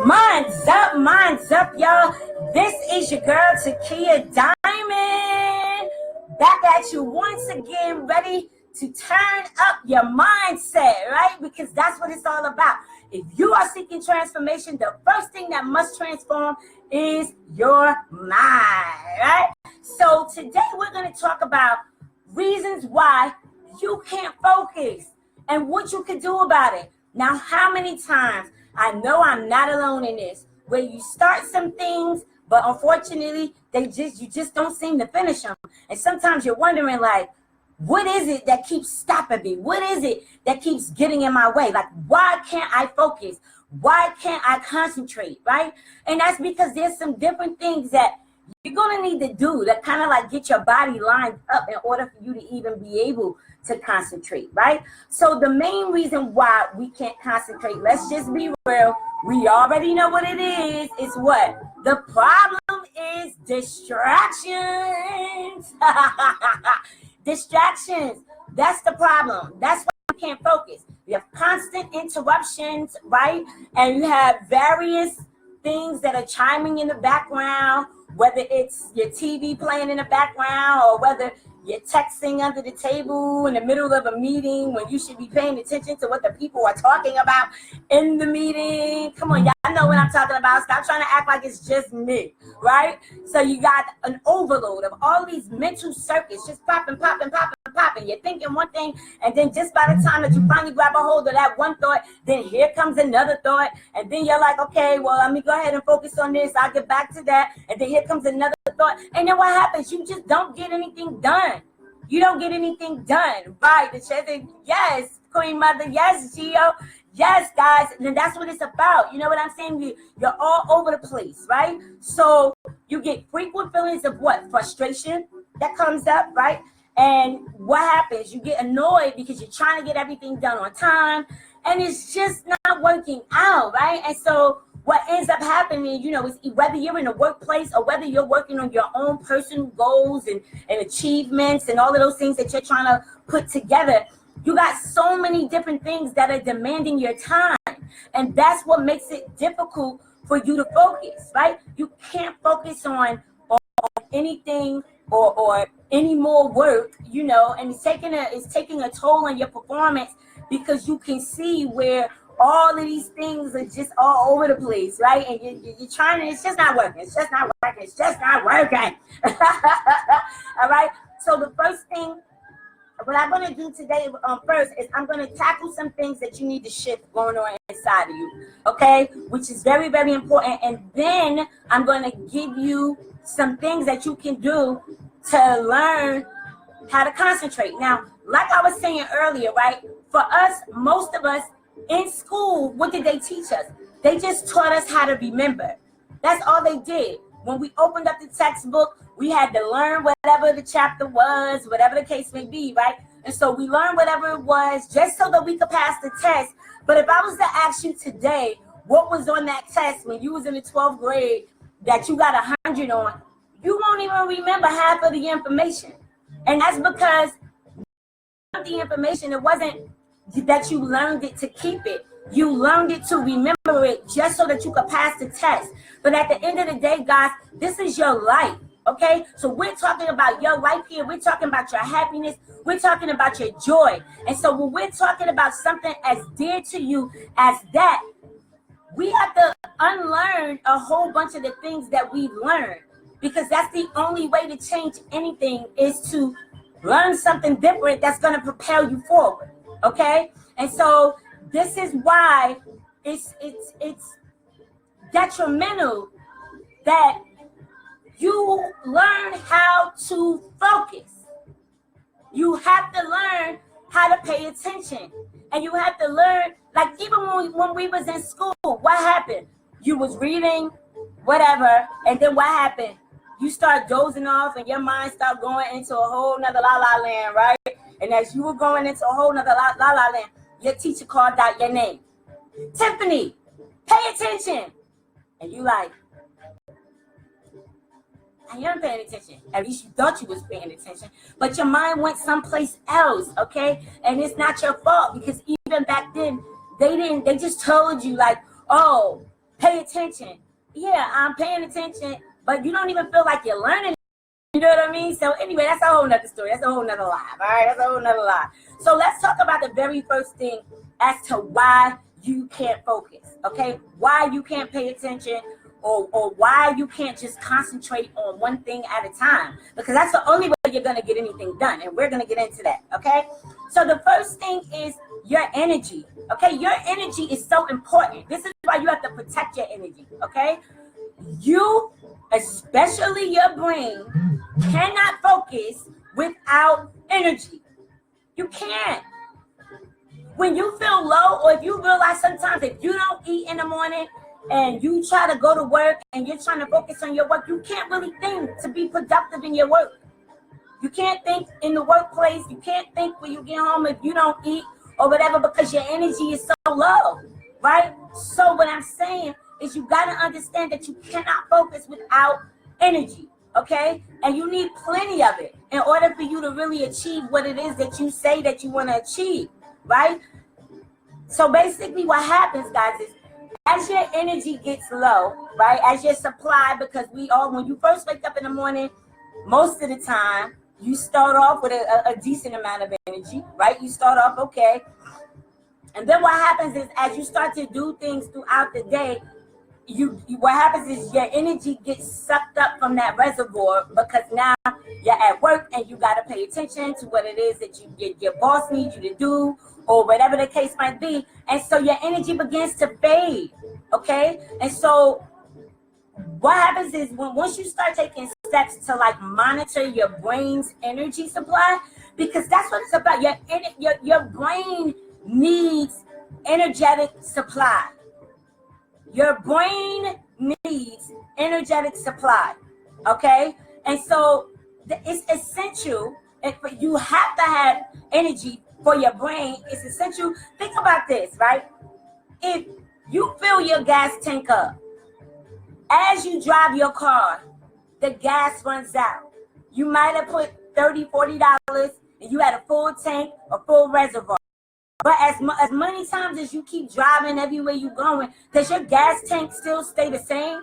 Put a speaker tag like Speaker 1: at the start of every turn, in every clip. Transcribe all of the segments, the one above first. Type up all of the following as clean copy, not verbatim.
Speaker 1: Minds up, y'all. This is your girl, Takiyah Diamond. Back at you once again, ready to turn up your mindset, right? Because that's what it's all about. If you are seeking transformation, the first thing that must transform is your mind, right? So today we're going to talk about reasons why you can't focus and what you can do about it. Now, how many times, I know I'm not alone in this, where you start some things, but unfortunately, you just don't seem to finish them. And sometimes you're wondering, like, what is it that keeps stopping me? What is it that keeps getting in my way? Like, why can't I focus? Why can't I concentrate, right? And that's because there's some different things that you're going to need to do to kind of like get your body lined up in order for you to even be able to concentrate, right? So the main reason why we can't concentrate, let's just be real, we already know what it is. It's what? The problem is distractions. Distractions. That's the problem. That's why you can't focus. You have constant interruptions, right? And you have various things that are chiming in the background, whether it's your TV playing in the background or whether you're texting under the table in the middle of a meeting when you should be paying attention to what the people are talking about in the meeting. Come on, y'all know what I'm talking about. Stop trying to act like it's just me, right? So you got an overload of all these mental circuits just popping. You're thinking one thing, and then just by the time that you finally grab a hold of that one thought, then here comes another thought, and then you're like, okay, well, let me go ahead and focus on this. I'll get back to that, and then here comes another thought, and then what happens? You just don't get anything done. You don't get anything done, right? The chat, yes, Queen Mother, yes, Gio, yes, guys, and that's what it's about. You know what I'm saying? You're all over the place, right? So you get frequent feelings of what? Frustration that comes up, right? And what happens? You get annoyed because you're trying to get everything done on time, and it's just not working out, right? And so what ends up happening, you know, is whether you're in a workplace or whether you're working on your own personal goals and achievements and all of those things that you're trying to put together, you got so many different things that are demanding your time. And that's what makes it difficult for you to focus, right? You can't focus on anything or any more work, you know, and it's taking a toll on your performance because you can see where all of these things are just all over the place, right? And you're trying to, it's just not working. All right. So the first thing, what I'm going to do today first is I'm going to tackle some things that you need to shift going on inside of you, okay? Which is very, very important. And then I'm going to give you some things that you can do to learn how to concentrate. Now, like I was saying earlier, right? For us, most of us in school, what did they teach us? They just taught us how to remember. That's all they did. When we opened up the textbook, we had to learn whatever the chapter was, whatever the case may be, right? And so we learned whatever it was just so that we could pass the test. But if I was to ask you today, what was on that test when you was in the 12th grade that you got 100 on, you won't even remember half of the information. And that's because the information, it wasn't that you learned it to keep it. You learned it to remember it just so that you could pass the test. But at the end of the day, guys, this is your life, okay? So we're talking about your life here. We're talking about your happiness. We're talking about your joy. And so when we're talking about something as dear to you as that, we have to unlearn a whole bunch of the things that we've learned, because that's the only way to change anything, is to learn something different that's going to propel you forward, okay? And so this is why it's detrimental that you learn how to focus. You have to learn how to pay attention. And you have to learn, like even when we was in school, what happened? You was reading, whatever, and then what happened? You start dozing off and your mind start going into a whole nother la-la land, right? And as you were going into a whole nother la-la land, your teacher called out your name. Tiffany, pay attention. And you like, I am paying attention. At least you thought you was paying attention. But your mind went someplace else, okay? And it's not your fault, because even back then, they just told you like, oh, pay attention. Yeah, I'm paying attention, but you don't even feel like you're learning. You know what I mean? So anyway, that's a whole nother story. That's a whole nother lie. All right, that's a whole nother lie. So let's talk about the very first thing as to why you can't focus. Okay, why you can't pay attention, or why you can't just concentrate on one thing at a time, because that's the only way you're gonna get anything done, and we're gonna get into that. Okay, so the first thing is your energy. Okay, your energy is so important. This is why you have to protect your energy. Okay, you, especially your brain, cannot focus without energy. You can't. When you feel low, or if you realize sometimes if you don't eat in the morning and you try to go to work and you're trying to focus on your work, you can't really think to be productive in your work. You can't think in the workplace. You can't think when you get home if you don't eat or whatever, because your energy is so low, right? So what I'm saying is you got to understand that you cannot focus without energy, okay? And you need plenty of it in order for you to really achieve what it is that you say that you want to achieve, right? So basically what happens, guys, is as your energy gets low, right, as your supply, because we all, when you first wake up in the morning, most of the time, you start off with a decent amount of energy, right? You start off okay. And then what happens is as you start to do things throughout the day, what happens is your energy gets sucked up from that reservoir, because now you're at work and you got to pay attention to what it is that your boss needs you to do, or whatever the case might be. And so your energy begins to fade, okay? And so what happens is once you start taking steps to like monitor your brain's energy supply, because that's what it's about. Your brain needs energetic supply. Your brain needs energetic supply, okay? And so it's essential. You have to have energy for your brain. It's essential. Think about this, right? If you fill your gas tank up, as you drive your car, the gas runs out. You might have put $30, $40 and you had a full tank, a full reservoir. But as many times as you keep driving everywhere you're going, does your gas tank still stay the same?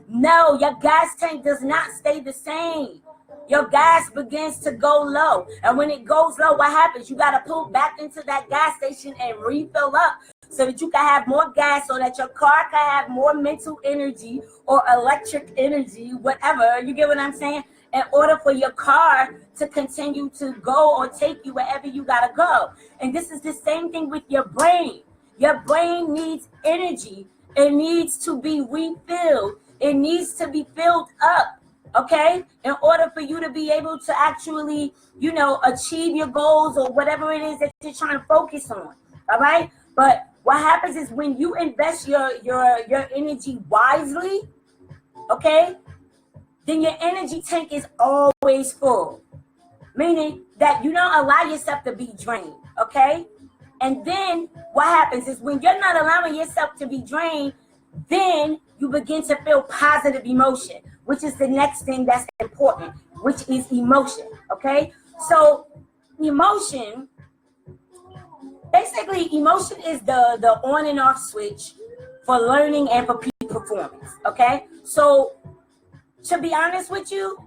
Speaker 1: No, your gas tank does not stay the same. Your gas begins to go low. And when it goes low, what happens? You got to pull back into that gas station and refill up so that you can have more gas, so that your car can have more mental energy or electric energy, whatever. You get what I'm saying? In order for your car to continue to go or take you wherever you got to go. And this is the same thing with your brain. Your brain needs energy. It needs to be refilled. It needs to be filled up, okay? In order for you to be able to actually, achieve your goals or whatever it is that you're trying to focus on, all right? But what happens is when you invest your energy wisely, okay, then your energy tank is always full, meaning that you don't allow yourself to be drained, okay? And then what happens is when you're not allowing yourself to be drained, then you begin to feel positive emotion, which is the next thing that's important, which is emotion, okay? So emotion, basically emotion is the on and off switch for learning and for peak performance, okay? So to be honest with you,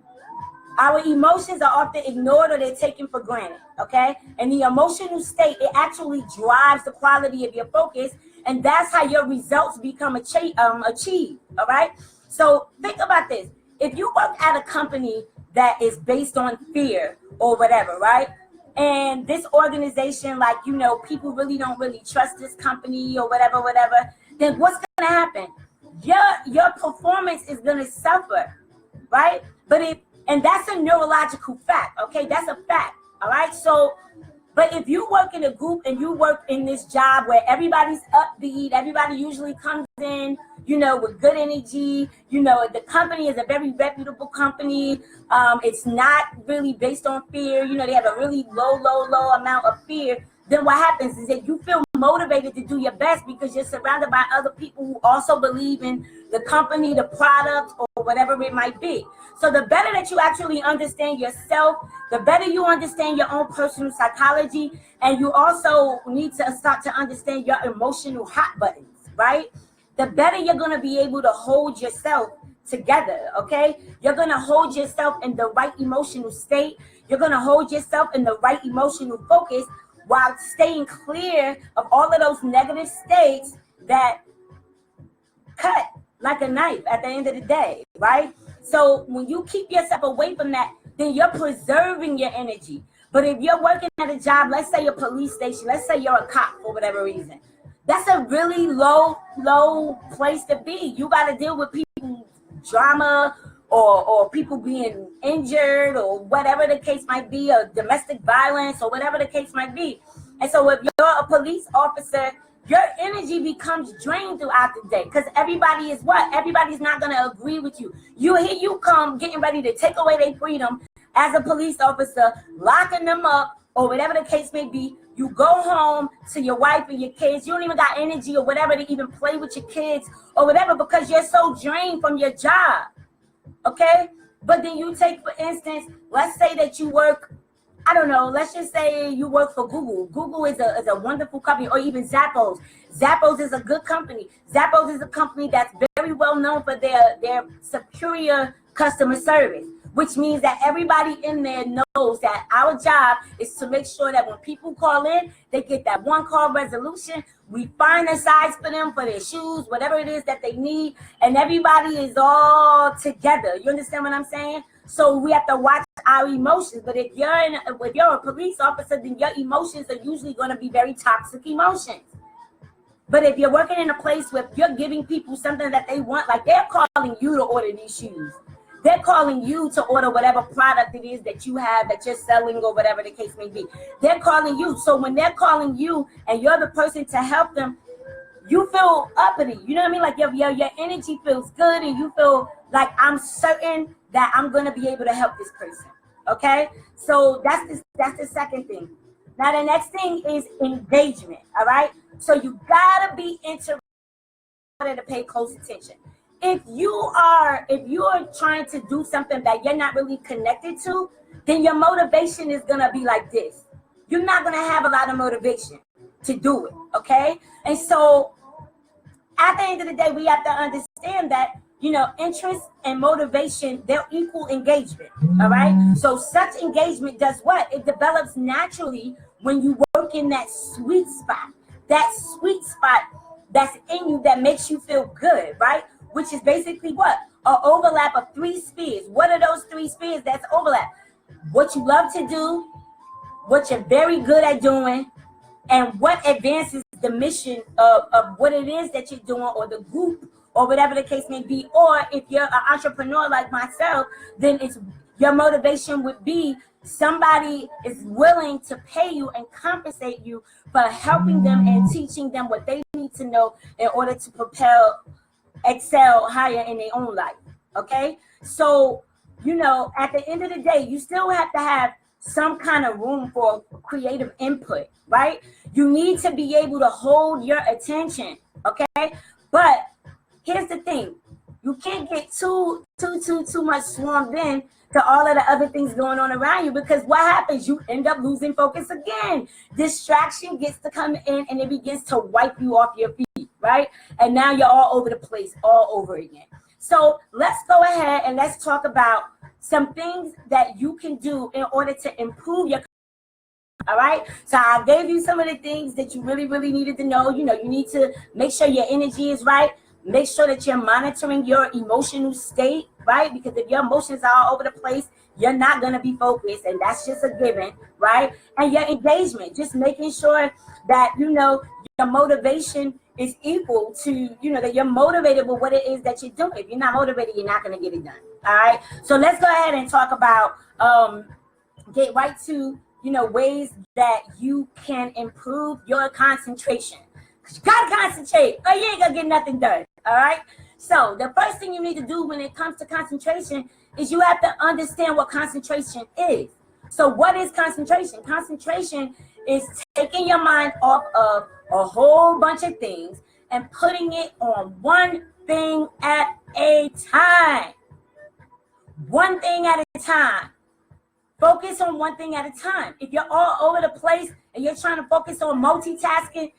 Speaker 1: our emotions are often ignored or they're taken for granted, okay? And the emotional state, it actually drives the quality of your focus, and that's how your results become achieved, all right? So think about this. If you work at a company that is based on fear or whatever, right? And this organization, like, people really don't really trust this company or whatever, then what's going to happen? Your performance is going to suffer, right? And that's a neurological fact, okay? That's a fact, all right? So, but if you work in a group and you work in this job where everybody's upbeat, everybody usually comes in, with good energy, the company is a very reputable company. It's not really based on fear. They have a really low amount of fear. Then what happens is that you feel motivated to do your best because you're surrounded by other people who also believe in the company, the product, or whatever it might be. So the better that you actually understand yourself, the better you understand your own personal psychology, and you also need to start to understand your emotional hot buttons, right? the better you're going to be able to hold yourself together, okay? You're going to hold yourself in the right emotional state. You're going to hold yourself in the right emotional focus while staying clear of all of those negative states that cut like a knife at the end of the day, right? So when you keep yourself away from that, then you're preserving your energy. But if you're working at a job, let's say a police station, let's say you're a cop for whatever reason, that's a really low place to be. You got to deal with people drama or people being injured or whatever the case might be, or domestic violence or whatever the case might be. And so if you're a police officer, your energy becomes drained throughout the day because everybody is what? Everybody's not going to agree with you. Here you come getting ready to take away their freedom as a police officer, locking them up or whatever the case may be. You go home to your wife and your kids. You don't even got energy or whatever to even play with your kids or whatever because you're so drained from your job. Okay? But then you take, for instance, let's say that you work, I don't know, let's just say you work for Google. Google is a wonderful company, or even Zappos. Zappos is a good company. Zappos is a company that's very well known for their superior customer service, which means that everybody in there knows that our job is to make sure that when people call in, they get that one call resolution. We find a size for them for their shoes, whatever it is that they need, and everybody is all together. You understand what I'm saying? So we have to watch our emotions. But if you're a police officer, then your emotions are usually going to be very toxic emotions. But if you're working in a place where you're giving people something that they want, like they're calling you to order these shoes. They're calling you to order whatever product it is that you have, that you're selling, or whatever the case may be. They're calling you. So when they're calling you and you're the person to help them, you feel uppity. You know what I mean? Like your energy feels good and you feel like, I'm certain that I'm going to be able to help this person. Okay? So that's the second thing. Now, the next thing is engagement. All right? So you got to be interested to pay close attention. If you are trying to do something that you're not really connected to, then your motivation is going to be like this. You're not going to have a lot of motivation to do it, okay? And so at the end of the day, we have to understand that, interest and motivation, they're equal engagement, all right? So such engagement does what? It develops naturally when you work in that sweet spot that's in you that makes you feel good, right? Which is basically what? An overlap of 3 spheres. What are those 3 spheres that's overlap? What you love to do, what you're very good at doing, and what advances the mission of what it is that you're doing, or the group, or whatever the case may be. Or if you're an entrepreneur like myself, then it's your motivation would be somebody is willing to pay you and compensate you for helping them and teaching them what they need to know in order to excel higher in their own life. Okay, so at the end of the day, you still have to have some kind of room for creative input, right? You need to be able to hold your attention. Okay, but here's the thing: you can't get too much swarmed in to all of the other things going on around you, because what happens? You end up losing focus again. Distraction gets to come in and it begins to wipe you off your feet, right? And now you're all over the place all over again. So let's go ahead and let's talk about some things that you can do in order to improve your. All right. So I gave you some of the things that you really, really needed to know. You need to make sure your energy is right. Make sure that you're monitoring your emotional state, right? Because if your emotions are all over the place, you're not going to be focused, and that's just a given, right? And your engagement, just making sure that, your motivation is equal to, that you're motivated with what it is that you're doing. If you're not motivated, you're not going to get it done, all right? So let's go ahead and talk about, get right to, ways that you can improve your concentration. You gotta concentrate or you ain't gonna get nothing done. All right. So the first thing you need to do when it comes to concentration is you have to understand what concentration is. So what is concentration? Concentration is taking your mind off of a whole bunch of things and putting it on one thing at a time. One thing at a time. Focus on one thing at a time. If you're all over the place and you're trying to focus on multitasking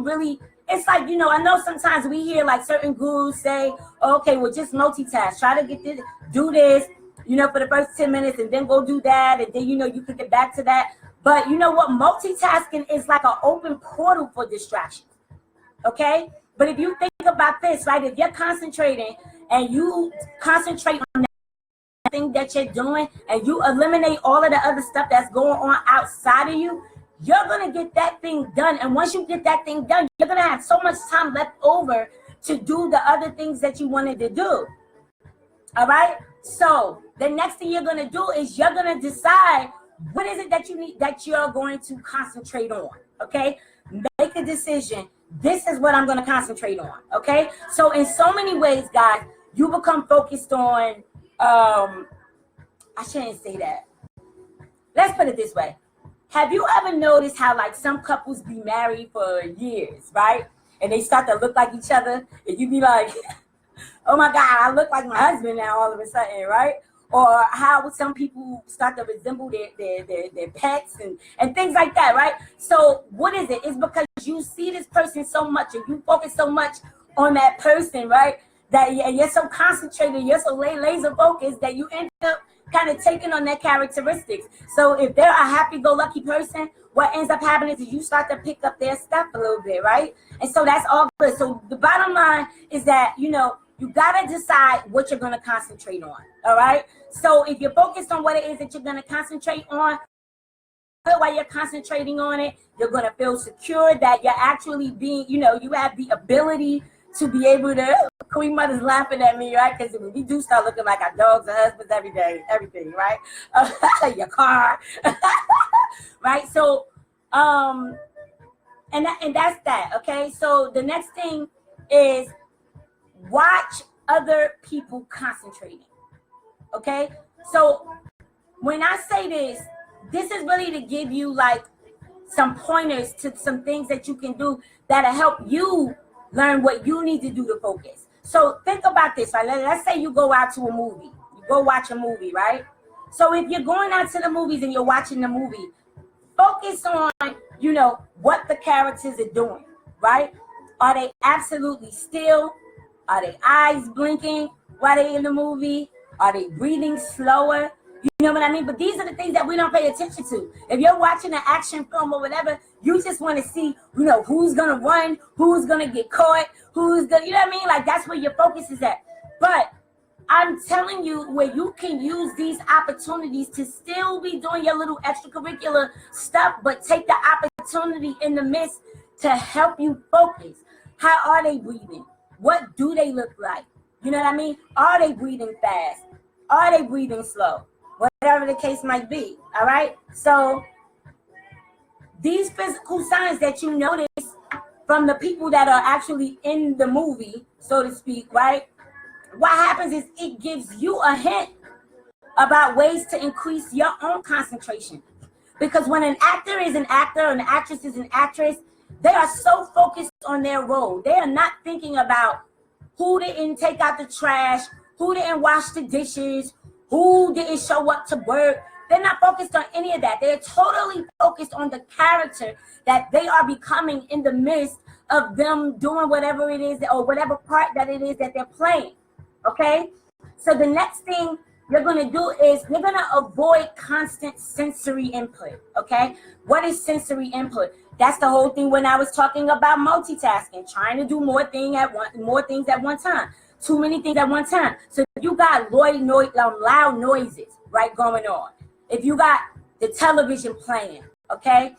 Speaker 1: really, it's like, you know, I know sometimes we hear like certain gurus say, okay, well, just multitask, try to get this, do this, you know, for the first 10 minutes and then go do that. And then, you know, you could get back to that. But you know what? Multitasking is like an open portal for distraction. Okay. But if you think about this, right, if you're concentrating and you concentrate on that thing that you're doing and you eliminate all of the other stuff that's going on outside of you, you're going to get that thing done. And once you get that thing done, you're going to have so much time left over to do the other things that you wanted to do. All right. So the next thing you're going to do is you're going to decide what is it that you need, that you're going to concentrate on. Okay. Make a decision. This is what I'm going to concentrate on. Okay. So in so many ways, guys, you become focused on, I shouldn't say that. Let's put it this way. Have you ever noticed how like some couples be married for years, right? And they start to look like each other and you be like, oh my God, I look like my husband now all of a sudden, right? Or how some people start to resemble their pets and things like that, right? So what is it? It's because you see this person so much and you focus so much on that person, right? That you're so concentrated, you're so laser focused that you end up kind of taking on their characteristics. So if they're a happy-go-lucky person, what ends up happening is you start to pick up their stuff a little bit, right? And so that's all good. So the bottom line is that, you know, you got to decide what you're going to concentrate on, all right? So if you're focused on what it is that you're going to concentrate on, while you're concentrating on it, you're going to feel secure that you're actually being, you know, you have the ability to be able to, Queen Mother's laughing at me, right? Because we do start looking like our dogs and husbands every day, everything, right? Your car, right? So, and that's that, okay? So the next thing is watch other people concentrating, okay? So when I say this is really to give you like some pointers to some things that you can do that'll help you learn what you need to do to focus. So think about this, right? Let's say you go out to a movie. You go watch a movie, right? So if you're going out to the movies and you're watching the movie, focus on, you know, what the characters are doing, right? Are they absolutely still? Are their eyes blinking while they're in the movie? Are they breathing slower? You know what I mean? But these are the things that we don't pay attention to. If you're watching an action film or whatever, you just want to see, you know, who's going to run, who's going to get caught, who's going to, you know what I mean? Like, that's where your focus is at. But I'm telling you where you can use these opportunities to still be doing your little extracurricular stuff, but take the opportunity in the midst to help you focus. How are they breathing? What do they look like? You know what I mean? Are they breathing fast? Are they breathing slow? Whatever the case might be, all right? So these physical signs that you notice from the people that are actually in the movie, so to speak, right? What happens is it gives you a hint about ways to increase your own concentration. Because when an actor is an actor and an actress is an actress, they are so focused on their role. They are not thinking about who didn't take out the trash, who didn't wash the dishes, who didn't show up to work. They're not focused on any of that. They're totally focused on the character that they are becoming in the midst of them doing whatever it is or whatever part that it is that they're playing. Okay? So the next thing you're going to do is you're going to avoid constant sensory input. Okay? What is sensory input? That's the whole thing when I was talking about multitasking, trying to do more things at one time. Too many things at one time. So if you got loud noises, right, going on, if you got the television playing, okay,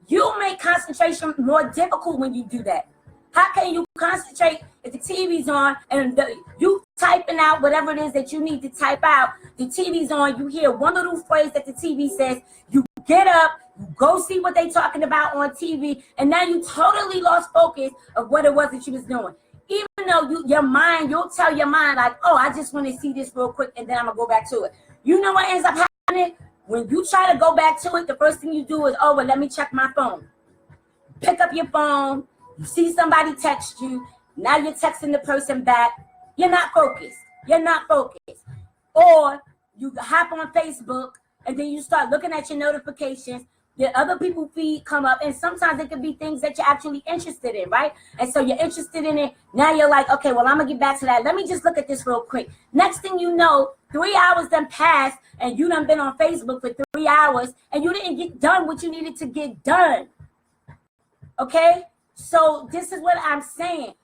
Speaker 1: you make concentration more difficult when you do that. How can you concentrate if the TV's on and you typing out whatever it is that you need to type out, the TV's on, you hear one little phrase that the TV says, you get up, you go see what they talking about on TV, and now you totally lost focus of what it was that you was doing. Even though you'll tell your mind like, oh, I just want to see this real quick and then I'm going to go back to it. You know what ends up happening? When you try to go back to it, the first thing you do is, oh, well, let me check my phone. Pick up your phone. You see somebody text you. Now you're texting the person back. You're not focused. You're not focused. Or you hop on Facebook and then you start looking at your notifications. the other people feed come up, and sometimes it could be things that you're actually interested in, right? And so you're interested in it. Now you're like, okay, well, I'm gonna get back to that. Let me just look at this real quick. Next thing you know, 3 hours done passed, and you done been on Facebook for 3 hours, and you didn't get done what you needed to get done. Okay? So this is what I'm saying.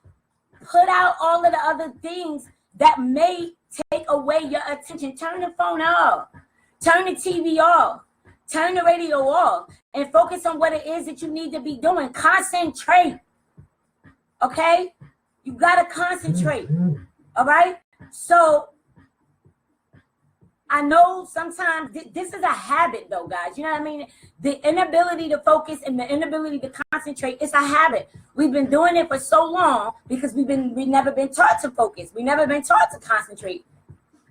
Speaker 1: Put out all of the other things that may take away your attention. Turn the phone off. Turn the TV off. Turn the radio off. And focus on what it is that you need to be doing. Concentrate. Okay? You got to concentrate. All right? So, I know sometimes this is a habit, though, guys. You know what I mean? The inability to focus and the inability to concentrate, it's a habit. We've been doing it for so long because we've never been taught to focus. We've never been taught to concentrate.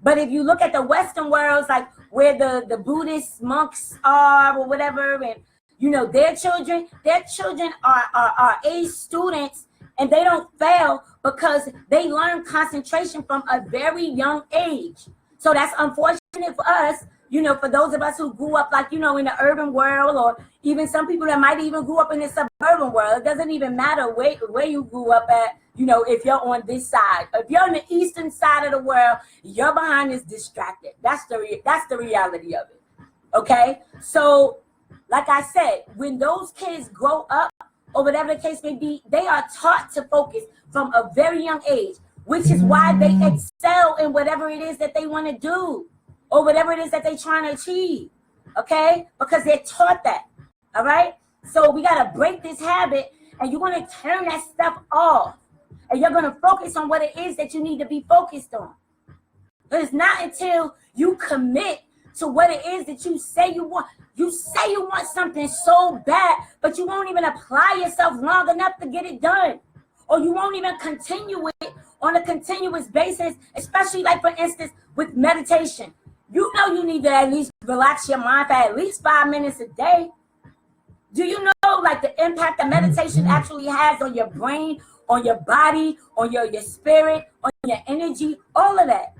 Speaker 1: But if you look at the Western worlds, like where the Buddhist monks are or whatever, and you know their children are A students, and they don't fail because they learn concentration from a very young age. So that's unfortunate for us, you know, for those of us who grew up, like, you know, in the urban world, or even some people that might even grew up in the suburban world. It doesn't even matter where you grew up at, you know, if you're on this side. If you're on the eastern side of the world, your behind is distracted. That's the reality of it. Okay? So, like I said, when those kids grow up, or whatever the case may be, they are taught to focus from a very young age, which is why they excel in whatever it is that they want to do, or whatever it is that they're trying to achieve, okay? Because they're taught that, all right? So we got to break this habit, and you're going to turn that stuff off, and you're going to focus on what it is that you need to be focused on. But it's not until you commit to what it is that you say you want. You say you want something so bad, but you won't even apply yourself long enough to get it done. Or you won't even continue with it on a continuous basis, especially like, for instance, with meditation. You know you need to at least relax your mind for at least 5 minutes a day. Do you know, like, the impact that meditation actually has on your brain, on your body, on your spirit, on your energy, all of that?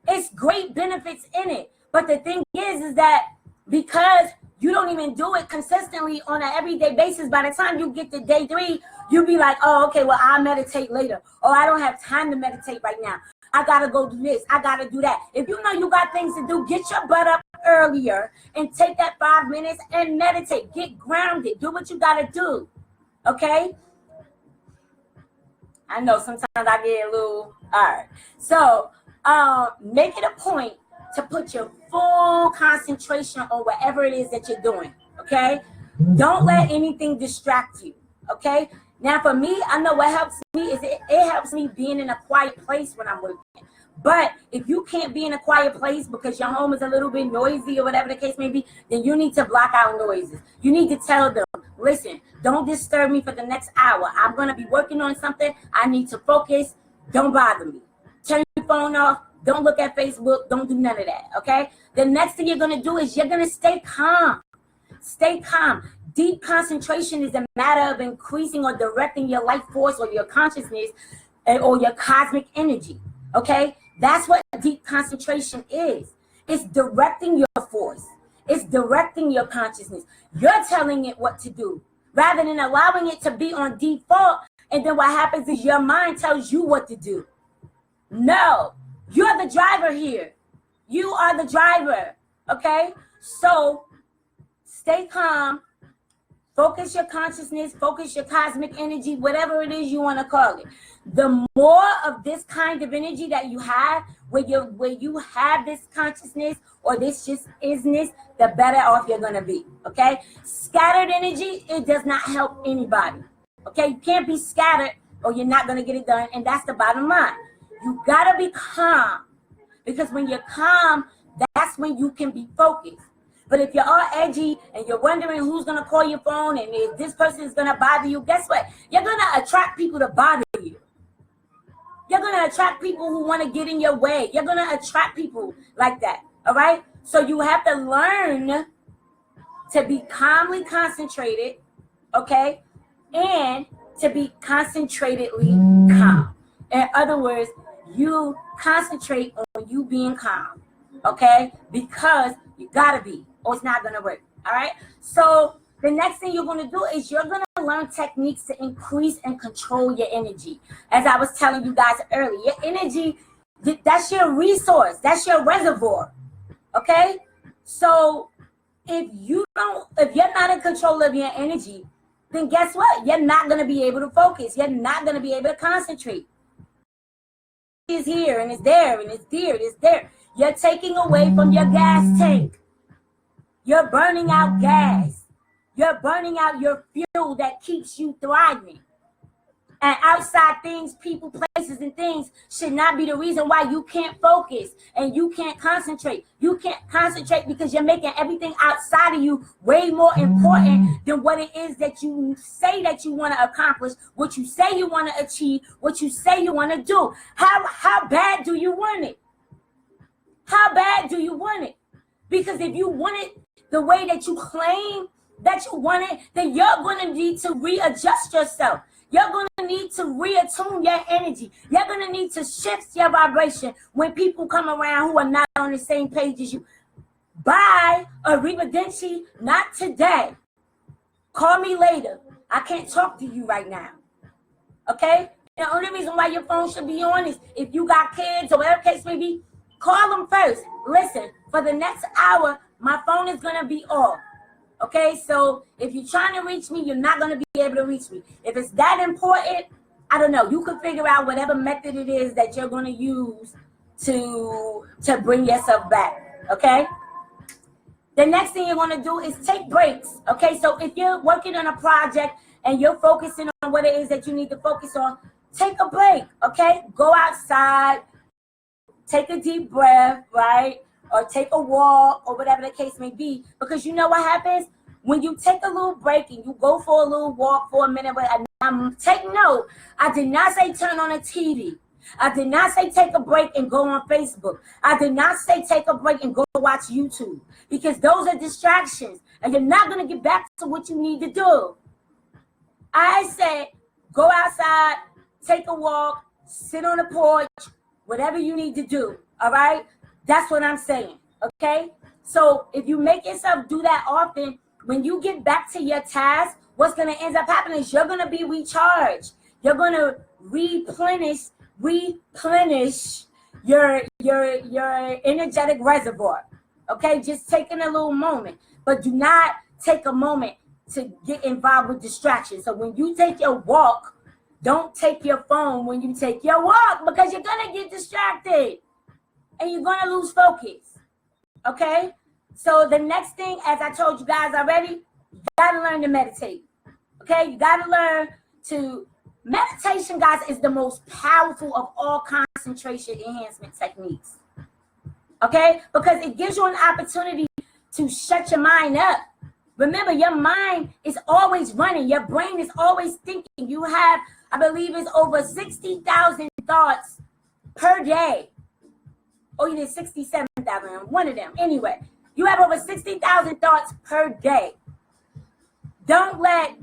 Speaker 1: It's great benefits in it. But the thing is that because you don't even do it consistently on an everyday basis, by the time you get to day 3, you'll be like, oh, okay, well, I'll meditate later. Or I don't have time to meditate right now. I got to go do this. I got to do that. If you know you got things to do, get your butt up earlier and take that 5 minutes and meditate. Get grounded. Do what you got to do. Okay? I know sometimes I get a little, all right. So make it a point to put your full concentration on whatever it is that you're doing, okay? Don't let anything distract you, okay? Now, for me, I know what helps me is it helps me being in a quiet place when I'm working. But if you can't be in a quiet place because your home is a little bit noisy or whatever the case may be, then you need to block out noises. You need to tell them, listen, don't disturb me for the next hour. I'm going to be working on something. I need to focus. Don't bother me. Turn your phone off. Don't look at Facebook. Don't do none of that, okay? The next thing you're going to do is you're going to stay calm. Stay calm. Deep concentration is a matter of increasing or directing your life force or your consciousness or your cosmic energy, okay? That's what deep concentration is. It's directing your force. It's directing your consciousness. You're telling it what to do rather than allowing it to be on default. And then what happens is your mind tells you what to do. No. You're the driver here. You are the driver, okay? So stay calm, focus your consciousness, focus your cosmic energy, whatever it is you want to call it. The more of this kind of energy that you have, where you have this consciousness or this just isness, the better off you're going to be, okay? Scattered energy, it does not help anybody, okay? You can't be scattered or you're not going to get it done, and that's the bottom line. You gotta be calm, because when you're calm, that's when you can be focused. But if you're all edgy and you're wondering who's gonna call your phone and if this person is gonna bother you, guess what? You're gonna attract people to bother you. You're gonna attract people who want to get in your way. You're gonna attract people like that. All right. So you have to learn to be calmly concentrated, okay, and to be concentratedly calm. In other words, you concentrate on you being calm, okay? Because you gotta be, or it's not gonna work. All right. So the next thing you're going to do is you're going to learn techniques to increase and control your energy. As I was telling you guys earlier, your energy, that's your resource. That's your reservoir. Okay. So if you're not in control of your energy, then guess what? You're not going to be able to focus. You're not going to be able to concentrate. It's here and it's there and it's there and it's there. You're taking away from your gas tank. You're burning out gas. You're burning out your fuel that keeps you thriving. And outside things, people, places, and things should not be the reason why you can't focus and you can't concentrate. You can't concentrate because you're making everything outside of you way more important than what it is that you say that you want to accomplish, what you say you want to achieve, what you say you want to do. How bad do you want it? How bad do you want it? Because if you want it the way that you claim that you want it, then you're going to need to readjust yourself. You're going to need to reattune your energy. You're going to need to shift your vibration when people come around who are not on the same page as you. Bye, arrivederci, not today. Call me later. I can't talk to you right now. Okay? The only reason why your phone should be on is if you got kids or whatever case may be, call them first. Listen, for the next hour, my phone is going to be off. Okay, so if you're trying to reach me, you're not going to be able to reach me. If it's that important, I don't know. You can figure out whatever method it is that you're going to use to bring yourself back. Okay. The next thing you're going to do is take breaks. Okay, so if you're working on a project and you're focusing on what it is that you need to focus on, take a break. Okay, go outside, take a deep breath, right? Or take a walk or whatever the case may be, because you know what happens when you take a little break and you go for a little walk for a minute. But take note, I did not say turn on a TV. I did not say take a break and go on Facebook. I did not say take a break and go watch YouTube, because those are distractions and you're not going to get back to what you need to do. I said go outside, take a walk, sit on the porch, whatever you need to do. All right. That's what I'm saying, okay? So if you make yourself do that often, when you get back to your task, what's going to end up happening is you're going to be recharged. You're going to replenish your energetic reservoir, okay? Just taking a little moment, but do not take a moment to get involved with distractions. So when you take your walk, don't take your phone when you take your walk, because you're going to get distracted. And you're going to lose focus, okay? So the next thing, as I told you guys already, you got to learn to meditate, okay? You got to learn to, meditation, guys, is the most powerful of all concentration enhancement techniques, okay? Because it gives you an opportunity to shut your mind up. Remember, your mind is always running. Your brain is always thinking. You have, I believe it's over 60,000 thoughts per day. Or you did 67,000, one of them. Anyway, you have over 60,000 thoughts per day. Don't let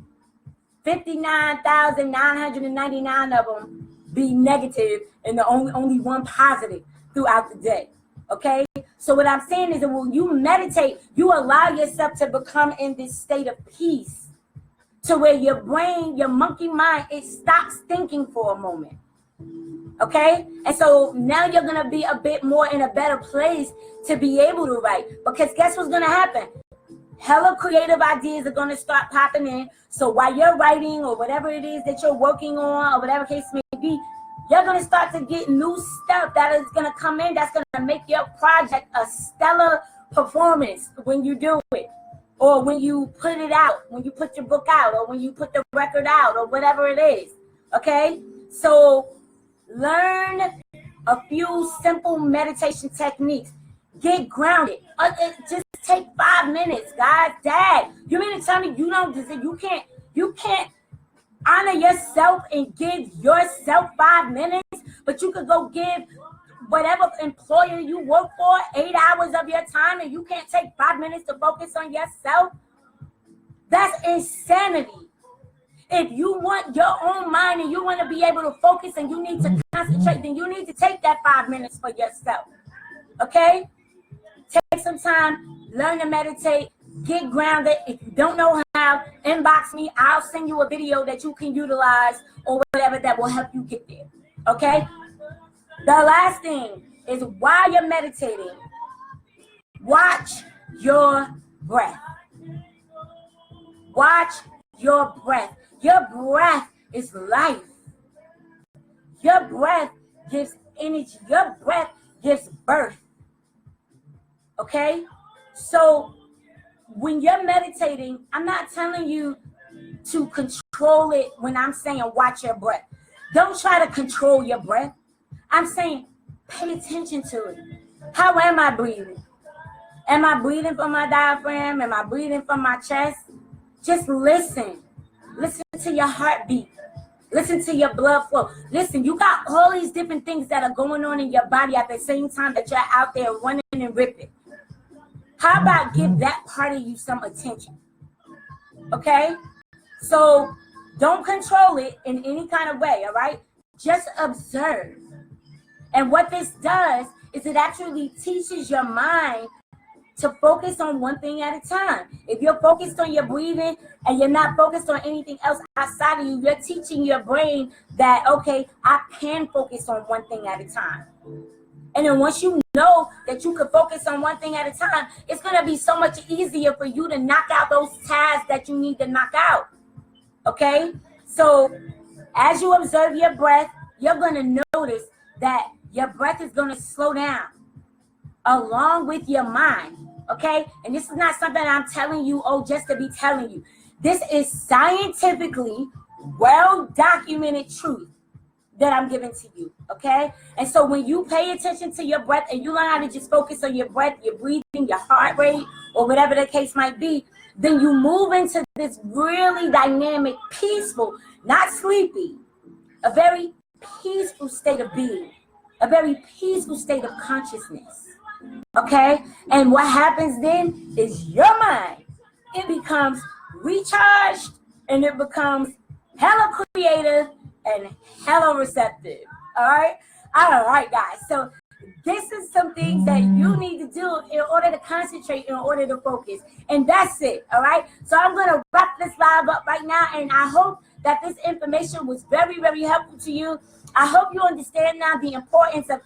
Speaker 1: 59,999 of them be negative and the only one positive throughout the day. Okay? So what I'm saying is that when you meditate, you allow yourself to become in this state of peace, to where your brain, your monkey mind, it stops thinking for a moment. Okay, and so now you're gonna be a bit more in a better place to be able to write, because guess what's gonna happen? Hella creative ideas are gonna start popping in. So while you're writing or whatever it is that you're working on or whatever case may be, you're gonna start to get new stuff that is gonna come in that's gonna make your project a stellar performance when you do it, or when you put it out, when you put your book out, or when you put the record out, or whatever it is. Okay, so learn a few simple meditation techniques. Get grounded. Just take 5 minutes, guys. Dad, you mean to tell me you can't honor yourself and give yourself 5 minutes, but you could go give whatever employer you work for 8 hours of your time and you can't take 5 minutes to focus on yourself? That's insanity. If you want your own mind and you want to be able to focus and you need to concentrate, then you need to take that 5 minutes for yourself. Okay? Take some time, learn to meditate, get grounded. If you don't know how, inbox me. I'll send you a video that you can utilize or whatever that will help you get there. Okay? The last thing is, while you're meditating, watch your breath. Watch your breath. Your breath is life. Your breath gives energy. Your breath gives birth. Okay? So when you're meditating, I'm not telling you to control it when I'm saying watch your breath. Don't try to control your breath. I'm saying pay attention to it. How am I breathing? Am I breathing from my diaphragm? Am I breathing from my chest? Just listen. Listen to your heartbeat. Listen to your blood flow. Listen, you got all these different things that are going on in your body at the same time that you're out there running and ripping. How about give that part of you some attention? Okay? So don't control it in any kind of way, all right? Just observe. And what this does is it actually teaches your mind to focus on one thing at a time. If you're focused on your breathing and you're not focused on anything else outside of you, you're teaching your brain that, okay, I can focus on one thing at a time. And then once you know that you can focus on one thing at a time, it's going to be so much easier for you to knock out those tasks that you need to knock out. Okay? So as you observe your breath, you're going to notice that your breath is going to slow down along with your mind. Okay? And this is not something I'm telling you, just to be telling you. This is scientifically well-documented truth that I'm giving to you, okay? And so when you pay attention to your breath and you learn how to just focus on your breath, your breathing, your heart rate, or whatever the case might be, then you move into this really dynamic, peaceful, not sleepy, a very peaceful state of being, a very peaceful state of consciousness, okay? And what happens then is your mind, it becomes recharged and it becomes hella creative and hella receptive. All right, guys. So this is some things that you need to do in order to concentrate, in order to focus, and that's it. All right. So I'm gonna wrap this live up right now, and I hope that this information was very, very helpful to you. I hope you understand now the importance of,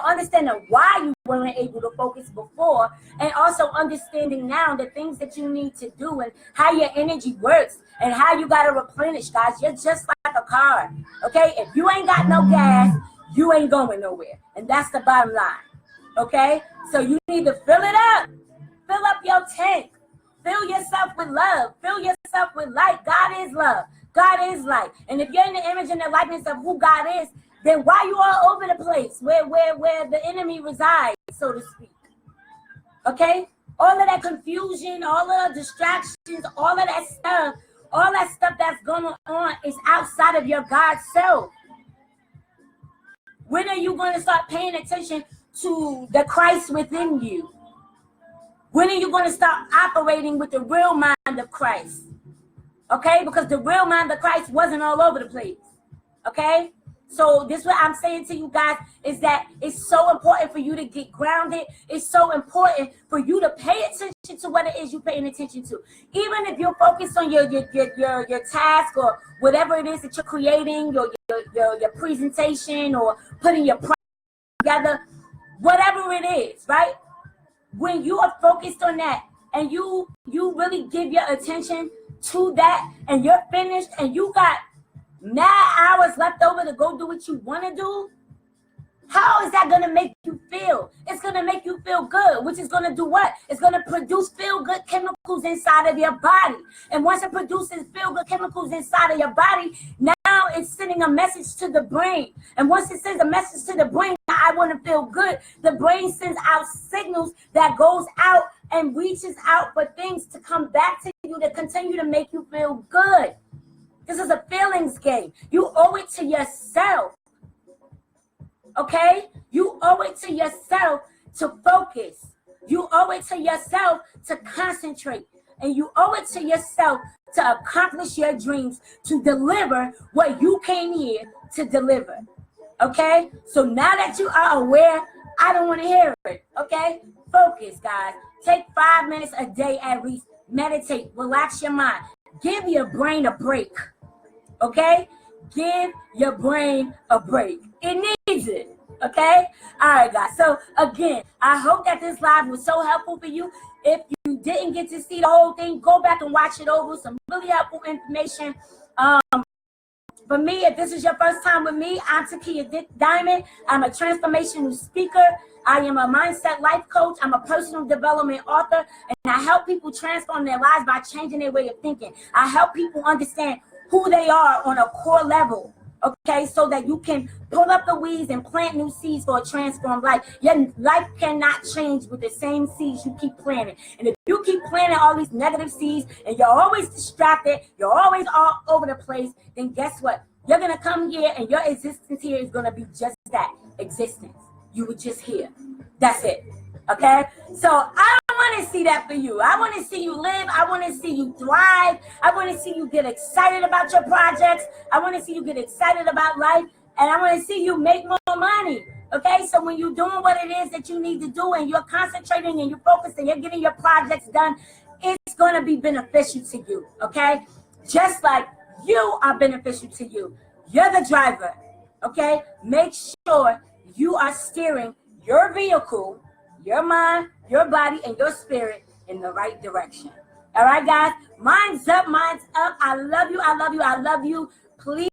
Speaker 1: understanding why you weren't able to focus before, and also understanding now the things that you need to do and how your energy works and how you got to replenish, guys. You're just like a car, okay? If you ain't got no gas, you ain't going nowhere, and that's the bottom line, okay? So you need to fill it up. Fill up your tank. Fill yourself with love. Fill yourself with light. God is love. God is light. And if you're in the image and the likeness of who God is, then why you all over the place where the enemy resides, so to speak? Okay? All of that confusion, all of the distractions, all of that stuff that's going on is outside of your God self. When are you going to start paying attention to the Christ within you? When are you going to start operating with the real mind of Christ? Okay? Because the real mind of Christ wasn't all over the place. Okay? So this is what I'm saying to you guys, is that it's so important for you to get grounded. It's so important for you to pay attention to what it is you're paying attention to. Even if you're focused on your task or whatever it is that you're creating, your presentation or putting your project together, whatever it is, right? When you are focused on that and you really give your attention to that and you're finished and you got 9 hours left over to go do what you want to do, how is that going to make you feel? It's going to make you feel good, which is going to do what? It's going to produce feel-good chemicals inside of your body. And once it produces feel-good chemicals inside of your body, now it's sending a message to the brain. And once it sends a message to the brain, I want to feel good, the brain sends out signals that goes out and reaches out for things to come back to you to continue to make you feel good. This is a feelings game. You owe it to yourself. Okay? You owe it to yourself to focus. You owe it to yourself to concentrate. And you owe it to yourself to accomplish your dreams, to deliver what you came here to deliver. Okay? So now that you are aware, I don't want to hear it. Okay? Focus, guys. Take 5 minutes a day at least meditate, relax your mind. Give your brain a break. Okay? Give your brain a break. It needs it. Okay? All right, guys. So, again, I hope that this live was so helpful for you. If you didn't get to see the whole thing, go back and watch it over. Some really helpful information. For me, if this is your first time with me, I'm Takiyah Diamond. I'm a transformational speaker. I am a mindset life coach. I'm a personal development author, and I help people transform their lives by changing their way of thinking. I help people understand who they are on a core level, okay, so that you can pull up the weeds and plant new seeds for a transformed life. Your life cannot change with the same seeds you keep planting. And if you keep planting all these negative seeds and you're always distracted, you're always all over the place, then guess what? You're going to come here and your existence here is going to be just that, existence. You were just here. That's it. Okay? So I don't want to see that for you. I want to see you live. I want to see you thrive. I want to see you get excited about your projects. I want to see you get excited about life. And I want to see you make more money. Okay? So when you're doing what it is that you need to do and you're concentrating and you're focusing, you're getting your projects done, it's going to be beneficial to you. Okay? Just like you are beneficial to you. You're the driver. Okay? Make sure you are steering your vehicle, your mind, your body, and your spirit in the right direction. All right, guys? Mind's up, mind's up. I love you. I love you. I love you. Please